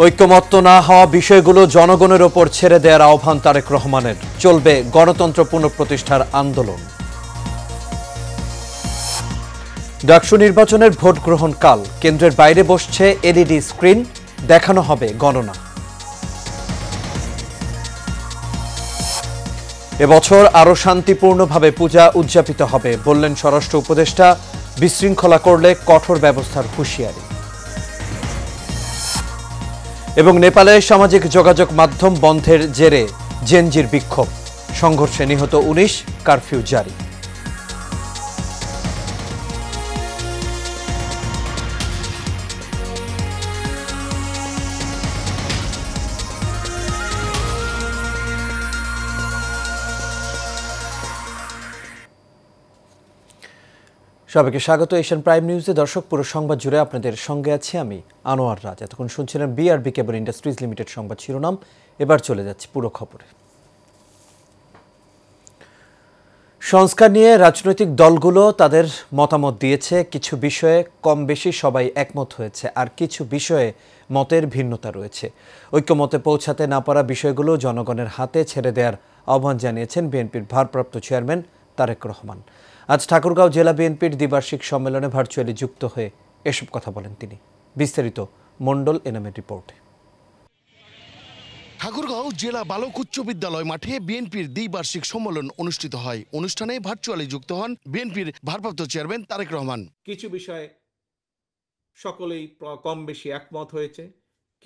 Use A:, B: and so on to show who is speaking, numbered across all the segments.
A: ঐক্যমত্য না হওয়া বিষয়গুলো জনগণের ওপর ছেড়ে দেওয়ার আহ্বান তারেক রহমানের। চলবে গণতন্ত্র পুনঃপ্রতিষ্ঠার আন্দোলন। ডাকসু নির্বাচনের ভোট গ্রহণ কাল, কেন্দ্রের বাইরে বসছে এলইডি স্ক্রিন, দেখানো হবে গণনা। এবছর আরও শান্তিপূর্ণভাবে পূজা উদযাপিত হবে বললেন স্বরাষ্ট্র উপদেষ্টা। বিশৃঙ্খলা করলে কঠোর ব্যবস্থার হুঁশিয়ারি। এবং নেপালে সামাজিক যোগাযোগ মাধ্যম বন্ধের জেরে জেনজির বিক্ষোভ, সংঘর্ষে নিহত 19, কারফিউ জারি। সবাইকে স্বাগত এশিয়ান প্রাইম নিউজে। দর্শক, পুরো সংবাদ জুড়ে আপনাদের সঙ্গে আছি আমি আনোয়ার রাজ। এতক্ষণ শুনছিলেন বিআরবি কেবল ইন্ডাস্ট্রিজ লিমিটেড সংবাদ শিরোনাম। এবার চলে যাচ্ছি পুরো খবরে। সংস্কার নিয়ে রাজনৈতিক দলগুলো তাদের মতামত দিয়েছে। কিছু বিষয়ে কম বেশি সবাই একমত হয়েছে, আর কিছু বিষয়ে মতের ভিন্নতা রয়েছে। ঐক্যমতে পৌঁছাতে না পারা বিষয়গুলো জনগণের হাতে ছেড়ে দেওয়ার আহ্বান জানিয়েছেন বিএনপির ভারপ্রাপ্ত চেয়ারম্যান তারেক রহমান। আজ ঠাকুরগাঁও জেলা বিএনপির দ্বিবার্ষিক সম্মেলনে ভার্চুয়ালি যুক্ত হয়ে এসব কথা বলেন তিনি। বিস্তারিত মণ্ডল এনামের রিপোর্টে।
B: ঠাকুরগাঁও জেলা বালক উচ্চ বিদ্যালয় মাঠে বিএনপির দ্বিবার্ষিক সম্মেলন অনুষ্ঠিত হয়। অনুষ্ঠানে ভার্চুয়ালি যুক্ত হন বিএনপির ভারপ্রাপ্ত চেয়ারম্যান তারেক রহমান।
C: কিছু বিষয়ে সকলেই কম বেশি একমত হয়েছে,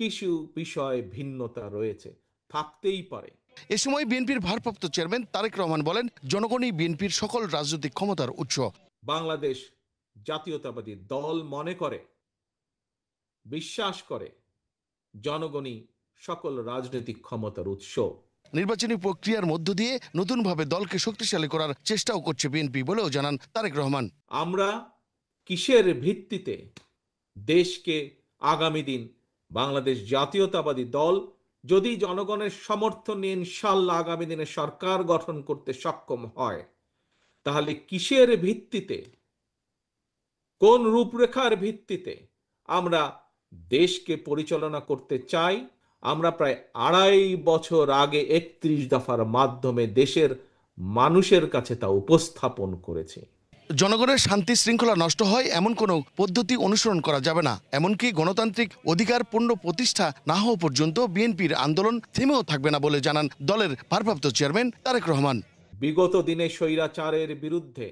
C: কিছু বিষয়ে ভিন্নতা রয়েছে, থাকতেই পারে।
B: এ সময় বিএনপির ভারপ্রাপ্ত চেয়ারম্যান তারেক রহমান বলেন, জনগণই বিএনপির সকল রাজনৈতিক ক্ষমতার উৎস।
C: বাংলাদেশ জাতীয়তাবাদী দল মনে করে, বিশ্বাস করে জনগণই সকল রাজনৈতিক ক্ষমতার উৎস।
B: নির্বাচনী প্রক্রিয়ার মধ্য দিয়ে নতুনভাবে দলকে শক্তিশালী করার চেষ্টাও করছে বিএনপি বলেও জানান তারেক রহমান।
C: আমরা কিসের ভিত্তিতে দেশকে আগামী দিন বাংলাদেশ জাতীয়তাবাদী দল যদি জনগণের সমর্থন নিয়ে ইনশাআল্লাহ আগামী দিনে সরকার গঠন করতে সক্ষম হয়, তাহলে কিসের ভিত্তিতে, কোন রূপরেখার ভিত্তিতে আমরা দেশকে পরিচালনা করতে চাই, আমরা প্রায় 2.5 বছর আগে 31 দফার মাধ্যমে দেশের মানুষের কাছে তা উপস্থাপন করেছি।
B: জনগণের শান্তি শৃঙ্খলা নষ্ট হয় এমন কোনো পদ্ধতি অনুসরণ করা যাবে না। এমনকি গণতান্ত্রিক অধিকার পূর্ণ প্রতিষ্ঠা না হওয়া পর্যন্ত বিএনপির আন্দোলন থেমেও থাকবে না বলে জানান দলের ভারপ্রাপ্ত চেয়ারম্যান তারেক রহমান।
C: বিগত দিনে স্বৈরাচারের বিরুদ্ধে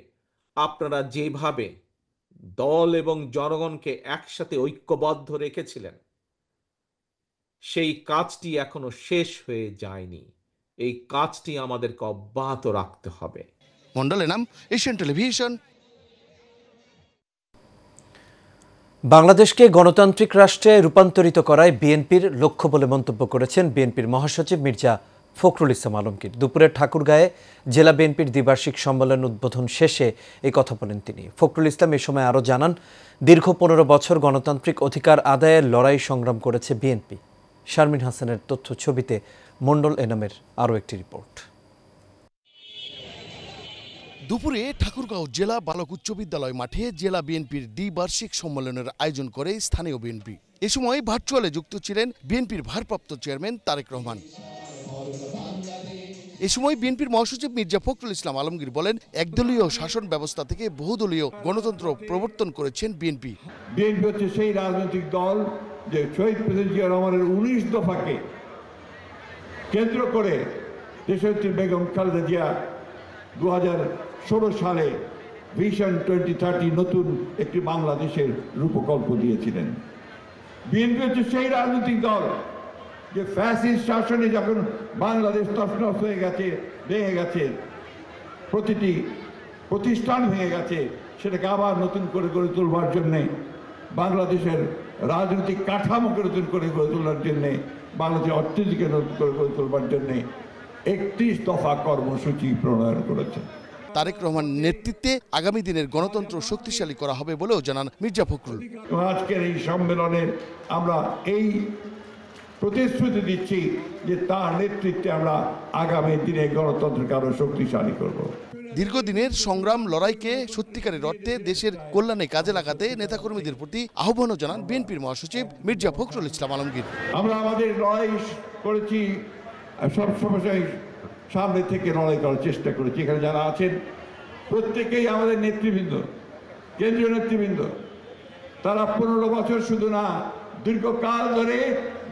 C: আপনারা যেভাবে দল এবং জনগণকে একসাথে ঐক্যবদ্ধ রেখেছিলেন, সেই কাজটি এখনো শেষ হয়ে যায়নি। এই কাজটি আমাদেরকে অব্যাহত রাখতে হবে।
B: মণ্ডল এনাম, এশিয়ান টেলিভিশন।
A: বাংলাদেশকে গণতান্ত্রিক রাষ্ট্রে রূপান্তরিত করায় বিএনপির লক্ষ্য বলে মন্তব্য করেছেন বিএনপির মহাসচিব মির্জা ফখরুল ইসলাম আলমগীর। দুপুরে ঠাকুরগাঁয়ে জেলা বিএনপির দ্বিবার্ষিক সম্মেলন উদ্বোধন শেষে এই কথা বলেন তিনি। ফখরুল ইসলাম এ সময় আরও জানান, দীর্ঘ 15 বছর গণতান্ত্রিক অধিকার আদায়ের লড়াই সংগ্রাম করেছে বিএনপি। শারমিন হাসানের তথ্য ছবিতে মণ্ডল এনামের আরও একটি রিপোর্ট।
B: দুপুরে ঠাকুরগাঁও জেলা বালক উচ্চ বিদ্যালয় মাঠে জেলা বিএনপির দ্বিবার্ষিক সম্মেলনের আয়োজন করে স্থানীয় বিএনপি। এ সময় ভার্চুয়ালে যুক্ত ছিলেন বিএনপির ভারপ্রাপ্ত চেয়ারম্যান তারেক রহমান। এ সময় বিএনপির মহাসচিব মির্জা ফখরুল ইসলাম আলমগীর বলেন, একদলীয় শাসন ব্যবস্থা থেকে বহুদলীয় গণতন্ত্র প্রবর্তন করেছেন বিএনপি।
D: বিএনপি হচ্ছে সেই রাজনৈতিক দল যে শহীদ প্রেসিডেন্ট জিয়া রহমানের 19 দফাকে কেন্দ্র করে দেশনেত্রী বেগম খালেদা জিয়া 2016 সালে ভিশন 2030 নতুন একটি বাংলাদেশের রূপকল্প দিয়েছিলেন। বিএনপি হচ্ছে সেই রাজনৈতিক দল যে ফ্যাসিস্ট শাসনে যখন বাংলাদেশ তছনছ হয়ে গেছে, ভেঙে গেছে, প্রতিটি প্রতিষ্ঠান ভেঙে গেছে, সেটাকে আবার নতুন করে গড়ে তোলবার জন্যে, বাংলাদেশের রাজনৈতিক কাঠামোকে নতুন করে গড়ে তোলার জন্যে, বাংলাদেশের অর্থনীতিকে নতুন করে গড়ে তোলবার জন্যে 31 দফা কর্মসূচি প্রণয়ন করেছে।
B: তারেক রহমান নেতৃত্বে আগামী দিনের গণতন্ত্র শক্তিশালী করা হবে বলেও জানান মির্জা ফখরুল।
D: আজকের এই সম্মেলনে আমরা এই প্রতিশ্রুতি দিচ্ছি যে তার নেতৃত্বে আমরা আগামী দিনে গণতন্ত্রকে আরো শক্তিশালী করব।
B: দীর্ঘদিনের সংগ্রাম লড়াইকে সত্যিকারের অর্থে দেশের কল্যাণে কাজে লাগাতে নেতাকর্মীদের প্রতি আহ্বানও জানান বিএনপির মহাসচিব মির্জা ফখরুল ইসলাম আলমগীর।
D: আমরা আমাদের লড়াই করেছি, সব সময় সামনে থেকে লড়াই করার চেষ্টা করেছি। এখানে যারা আছেন প্রত্যেকেই আমাদের নেতৃবৃন্দ, কেন্দ্রীয় নেতৃবৃন্দ, তারা 15 বছর শুধু না, দীর্ঘকাল ধরে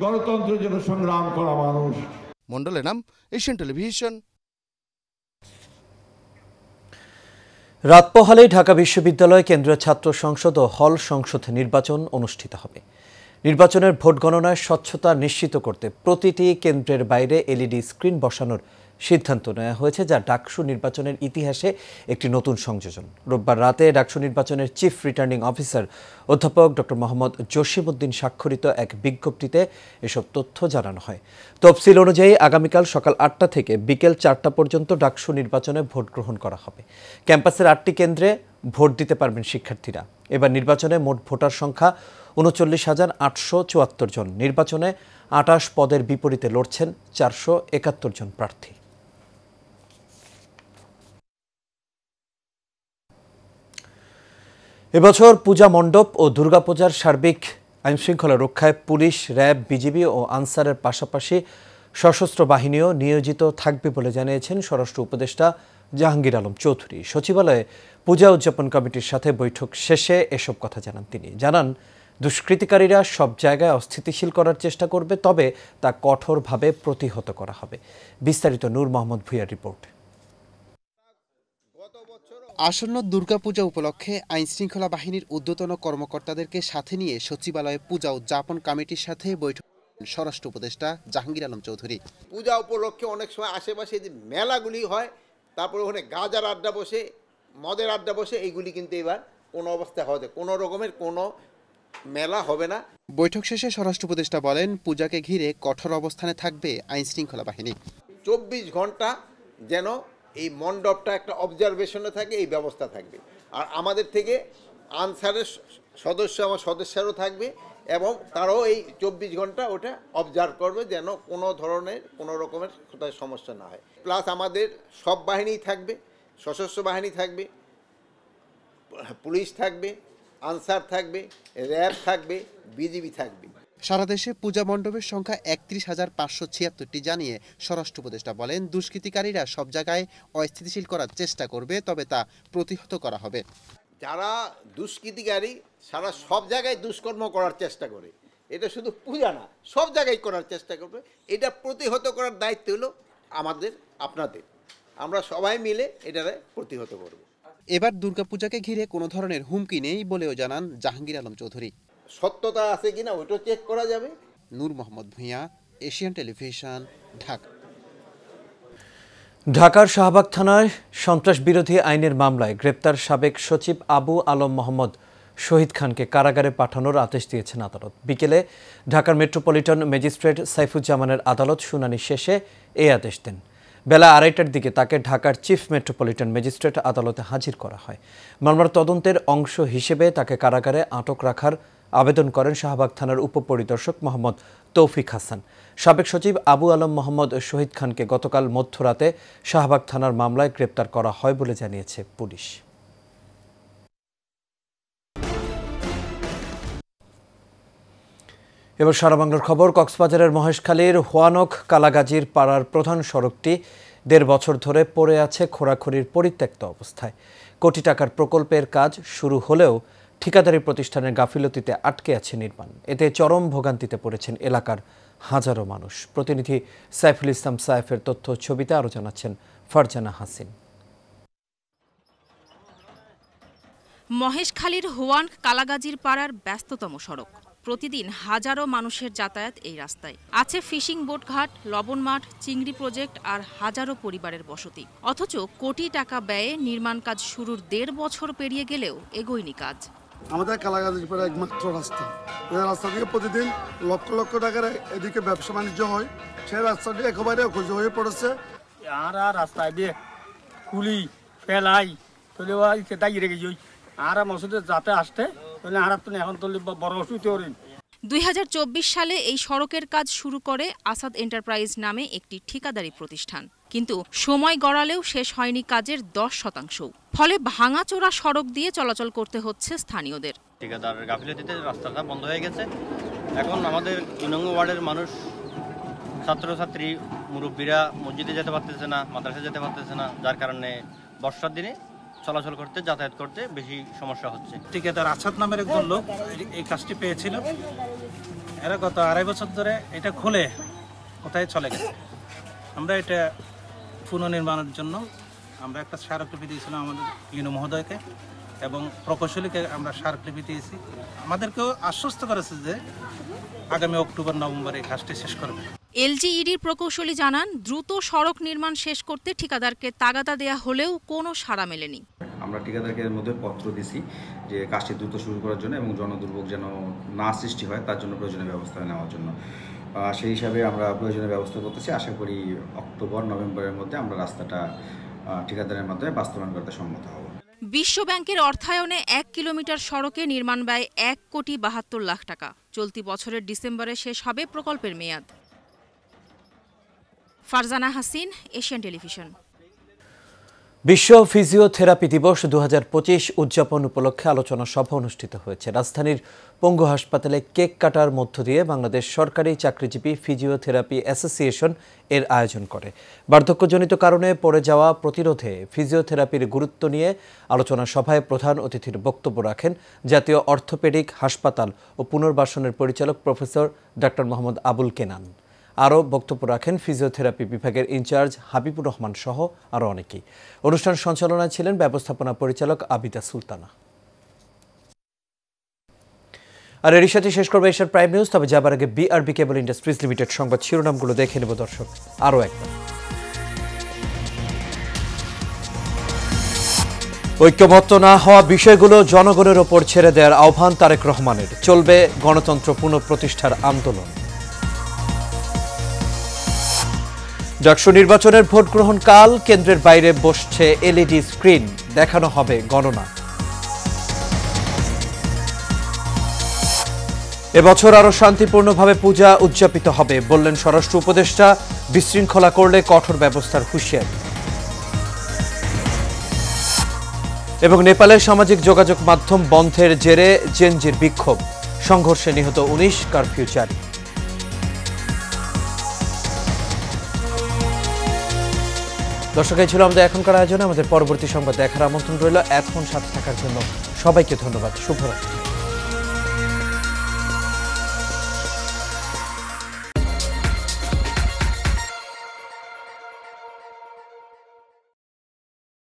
D: গণতন্ত্রের জন্য সংগ্রাম করা মানুষ।
B: মন্ডলের নাম, এশিয়ান টেলিভিশন।
A: রাত পোহালেই ঢাকা বিশ্ববিদ্যালয় কেন্দ্রীয় ছাত্র সংসদ ও হল সংসদ নির্বাচন অনুষ্ঠিত হবে। নির্বাচনের ভোট গণনায় স্বচ্ছতা নিশ্চিত করতে প্রতিটি কেন্দ্রের বাইরে এলইডি স্ক্রিন বসানোর সিদ্ধান্ত নেওয়া হয়েছে, যা ডাকসু নির্বাচনের ইতিহাসে একটি নতুন সংযোজন। রোববার রাতে ডাকসু নির্বাচনের চিফ রিটার্নিং অফিসার অধ্যাপক ডক্টর মোহাম্মদ জসিমউদ্দিন স্বাক্ষরিত এক বিজ্ঞপ্তিতে এসব তথ্য জানানো হয়। তফসিল অনুযায়ী আগামীকাল সকাল 8টা থেকে বিকেল 4টা পর্যন্ত ডাকসু নির্বাচনে ভোট গ্রহণ করা হবে। ক্যাম্পাসের 8টি কেন্দ্রে ভোট দিতে পারবেন শিক্ষার্থীরা। এবার নির্বাচনে মোট ভোটার সংখ্যা 39,874 জন। নির্বাচনে 28 পদের বিপরীতে লড়ছেন 471 জন প্রার্থী। এবছর পূজা মণ্ডপ ও দুর্গাপূজার সার্বিক আইনশৃঙ্খলা রক্ষায় পুলিশ, র্যাব, বিজিবি ও আনসারের পাশাপাশি সশস্ত্র বাহিনীও নিয়োজিত থাকবে বলে জানিয়েছেন স্বরাষ্ট্র উপদেষ্টা জাহাঙ্গীর আলম চৌধুরী। সচিবালয়ে পূজা উদযাপন কমিটির সাথে বৈঠক শেষে এসব কথা জানান তিনি। জানান, দুষ্কৃতিকারীরা সব জায়গায় অস্থিতিশীল করার চেষ্টা করবে, তবে তা কঠোরভাবে প্রতিহত করা হবে। বিস্তারিত নূর মোহাম্মদ ভুঁইয়ার রিপোর্ট।
E: আসন্ন দুর্গাপূজা উপলক্ষে আইনশৃঙ্খলা বাহিনীর ঊর্ধ্বতন কর্মকর্তাদেরকে সাথে নিয়ে সচিবালয়ে পূজা উদযাপন কমিটির সাথে বৈঠক স্বরাষ্ট্র উপদেষ্টা জাহাঙ্গীর আলম চৌধুরী।
F: পূজা উপলক্ষে অনেক সময় আশেপাশে যে মেলাগুলি হয়, তারপরে ওখানে গাজার আড্ডা বসে, মদের আড্ডা বসে, এইগুলি কিন্তু এবার কোনো অবস্থায় হবে, কোনো রকমের কোনো মেলা হবে না।
E: বৈঠক শেষে স্বরাষ্ট্র উপদেষ্টা বলেন, পূজাকে ঘিরে কঠোর অবস্থানে থাকবে আইনশৃঙ্খলা বাহিনী।
F: 24 ঘন্টা যেন এই মণ্ডপটা একটা অবজারভেশনে থাকে, এই ব্যবস্থা থাকবে। আর আমাদের থেকে আনসারের সদস্য, আমার সদস্যরাও থাকবে এবং তারাও এই 24 ঘন্টা ওটা অবজার্ভ করবে, যেন কোনো রকমের সমস্যা না হয়। প্লাস আমাদের সব বাহিনী থাকবে, সশস্ত্র বাহিনী থাকবে, পুলিশ থাকবে, আনসার থাকবে, র্যাব থাকবে, বিজিবি থাকবে।
E: সারা দেশে পূজা মণ্ডপের সংখ্যা 31,576টি জানিয়ে স্বরাষ্ট্র উপদেষ্টা বলেন, দুষ্কৃতিকারীরা সব জায়গায় অস্থিতিশীল করার চেষ্টা করবে, তবে তা প্রতিহত করা হবে।
F: যারা দুষ্কৃতিকারী সারা সব জায়গায় দুষ্কর্ম করার চেষ্টা করে, এটা শুধু পূজা না, সব জায়গায় করার চেষ্টা করবে, এটা প্রতিহত করার দায়িত্ব হলো আমাদের, আপনাদের। আমরা সবাই মিলে এটারে প্রতিহত করব।
E: এবার দুর্গাপূজাকে ঘিরে কোনো ধরনের হুমকি নেই বলেও জানান জাহাঙ্গীর আলম চৌধুরী।
F: সত্যতা আছে কিনা ওইটাও চেক করা যাবে।
E: নূর মোহাম্মদ ভুঁইয়া, এশিয়ান টেলিভিশন, ঢাকা।
A: ঢাকার শাহবাগ থানায় সন্ত্রাস বিরোধী আইনের মামলায় গ্রেপ্তার সাবেক সচিব আবু আলম মোহাম্মদ শহীদ খানকে কারাগারে পাঠানোর আদেশ দিয়েছেন আদালত। বিকেলে ঢাকার মেট্রোপলিটন ম্যাজিস্ট্রেট সাইফুজ্জামানের আদালত শুনানি শেষে এই আদেশ দেন। বেলা 2:30টার দিকে তাকে ঢাকার চিফ মেট্রোপলিটন ম্যাজিস্ট্রেট আদালতে হাজির করা হয়। মামলার তদন্তের অংশ হিসেবে তাকে কারাগারে আটক রাখার আবেদন করেন শাহবাগ থানার উপপরিদর্শক মোহাম্মদ তৌফিক হাসান। সাবেক সচিব আবু আলম মোহাম্মদ শহীদ খানকে গতকাল মধ্যরাতে শাহবাগ থানার মামলায় গ্রেপ্তার করা হয় বলে জানিয়েছে পুলিশ। এবার সারা বাংলার খবর। কক্সবাজারের মহেশখালীর হোয়ানক কালাগাজীর পাড়ার প্রধান সড়কটি 1.5 বছর ধরে পড়ে আছে খোঁড়াখুঁড়ির পরিত্যক্ত অবস্থায়। কোটি টাকার প্রকল্পের কাজ শুরু হলেও ঠিকাদারি প্রতিষ্ঠানের গাফিলতিতে আটকে আছে নির্মাণ। এতে চরম ভোগান্তিতে পড়েছেন এলাকার হাজারো মানুষ। প্রতিনিধি সাইফুল ইসলাম সাইফের তথ্য ছবিতে আরও জানাচ্ছেন ফারজানা হাসিন।
G: মহেশখালীর হোয়ানক কালাগাজীর পাড়ার ব্যস্ততম সড়ক। প্রতিদিন হাজারো মানুষের যাতায়াত এই রাস্তায়। আছে ফিশিং বোট ঘাট, লবণ মাঠ, চিংড়ি প্রজেক্ট আর হাজারো পরিবারের বসতি। অথচ কোটি টাকা ব্যয়ে নির্মাণ কাজ শুরুর 1.5 বছর পেরিয়ে গেলেও এগোয়নি কাজ।
H: আমাদের কালাগাজীর পাড়া একমাত্র রাস্তা, এই রাস্তা দিয়ে প্রতিদিন লক্ষ লক্ষ টাকার এদিকে ব্যবসা বাণিজ্য হয়, সেই রাস্তাটি একেবারে অকেজো হয়ে পড়েছে।
I: আর রাস্তায় দিয়ে কুলি ফেলাই তাহলে দাঁড়িয়ে রেখে যাই আর মসজিদে যাতে আসতে তাহলে আর এখন তুলি বড় অসুবিধা করেন।
G: 2024 সালে এই সড়কের কাজ শুরু করে আসাদ এন্টারপ্রাইজ নামে একটি ঠিকাদারি প্রতিষ্ঠান। কিন্তু সময় গড়ালেও শেষ হয়নি কাজের 10%। ফলে ভাঙাচোরা সড়ক দিয়ে চলাচল করতে হচ্ছে স্থানীয়দের।
J: ঠিকাদারের গাফিলতিতে রাস্তাটা বন্ধ হয়ে গেছে। এখন আমাদের 2 নং ওয়ার্ডের মানুষ, ছাত্রছাত্রী, মুরব্বীরা মসজিদে যেতে পারতেছে না, মাদ্রাসায় যেতে পারতেছে না, যার কারণে বর্ষার দিনে চলাচল করতে, যাতায়াত করতে বেশি সমস্যা হচ্ছে।
K: ঠিকাদার আসাদ নামের একজন লোক এই কাজটি পেয়েছিল। এরা গত 2.5 বছর ধরে এটা খুলে কোথায় চলে গেছে। আমরা এটা পুনর্নির্মাণের জন্য আমরা একটা স্মারকলিপি দিয়েছিলাম আমাদের ইউনো মহোদয়কে এবং প্রকৌশলীকে আমরা স্মারকলিপি দিয়েছি। আমাদেরকেও আশ্বস্ত করেছে যে আগামী অক্টোবর-নভেম্বরে এই কাজটি শেষ করবে।
G: এলজিইডির প্রকৌশলী জানান, দ্রুত সড়ক নির্মাণ শেষ করতে ঠিকাদারকে তাগাদা দেয়া হলেও কোনো সাড়া মেলেনি।
L: আমরা ঠিকাদারকে এর মধ্যে পত্র দিছি যে কাজটি দ্রুত শুরু করার জন্য এবং জনদুর্ভোগ যেন না সৃষ্টি হয় তার জন্য প্রয়োজনীয় ব্যবস্থা নেওয়ার জন্য। সেই হিসাবে আমরা প্রয়োজনীয় ব্যবস্থা করতেছি। আশা করি অক্টোবর-নভেম্বরের মধ্যে আমরা রাস্তাটা ঠিকাদারের মাধ্যমে বাস্তবায়ন করতে সম্মত হব।
G: বিশ্ব ব্যাংকের অর্থায়নে 1 কিলোমিটার সড়কে নির্মাণ ব্যয় 1,72,00,000 টাকা। চলতি বছরের ডিসেম্বরে শেষ হবে প্রকল্পের মেয়াদ। Farzana Hasin, Asian television.
A: বিশ্ব ফিজিওথেরাপি দিবস 2025 উদযাপন উপলক্ষে আলোচনা সভা অনুষ্ঠিত হয়েছে। রাজধানীর পঙ্গু হাসপাতালে কেক কাটার মধ্য দিয়ে বাংলাদেশ সরকারি চাকরিজীবী ফিজিওথেরাপি অ্যাসোসিয়েশন এর আয়োজন করে। বার্ধক্যজনিত কারণে পড়ে যাওয়া প্রতিরোধে ফিজিওথেরাপির গুরুত্ব নিয়ে আলোচনা সভায় প্রধান অতিথির বক্তব্য রাখেন জাতীয় অর্থোপেডিক হাসপাতাল ও পুনর্বাসনের পরিচালক প্রফেসর ডক্টর মোহাম্মদ আবুল কেনান। আরও বক্তব্য রাখেন ফিজিওথেরাপি বিভাগের ইনচার্জ হাবিবুর রহমান সহ আরও অনেকেই। অনুষ্ঠান সঞ্চালনায় ছিলেন ব্যবস্থাপনা পরিচালক আবিদা সুলতানা। আর এর সাথে শেষ করবে এশিয়ার প্রাইম নিউজ। তবে যাবার আগে বিআরবি কেবল ইন্ডাস্ট্রিজ লিমিটেড সংবাদ শিরোনামগুলো দেখে নেব দর্শক আরও একবার। ঐক্যমত্য না হওয়া বিষয়গুলো জনগণের ওপর ছেড়ে দেওয়ার আহ্বান তারেক রহমানের। চলবে গণতন্ত্র পুনঃপ্রতিষ্ঠার আন্দোলন। ডাকসু নির্বাচনের ভোট গ্রহণ কাল, কেন্দ্রের বাইরে বসছে এলইডি স্ক্রিন, দেখানো হবে গণনা। এবছর আরো শান্তিপূর্ণভাবে পূজা উদযাপিত হবে বললেন স্বরাষ্ট্র উপদেষ্টা। বিশৃঙ্খলা করলে কঠোর ব্যবস্থার হুঁশিয়ারি। এবং নেপালের সামাজিক যোগাযোগ মাধ্যম বন্ধের জেরে জেনজির বিক্ষোভ, সংঘর্ষে নিহত 19, কারফিউ জারি। দর্শক, এই ছিল আমাদের এখনকার আয়োজনে। আমাদের পরবর্তী সংবাদ দেখার আমন্ত্রণ রইল। এতক্ষণ সাথে থাকার জন্য সবাইকে ধন্যবাদ। শুভরাত্রি।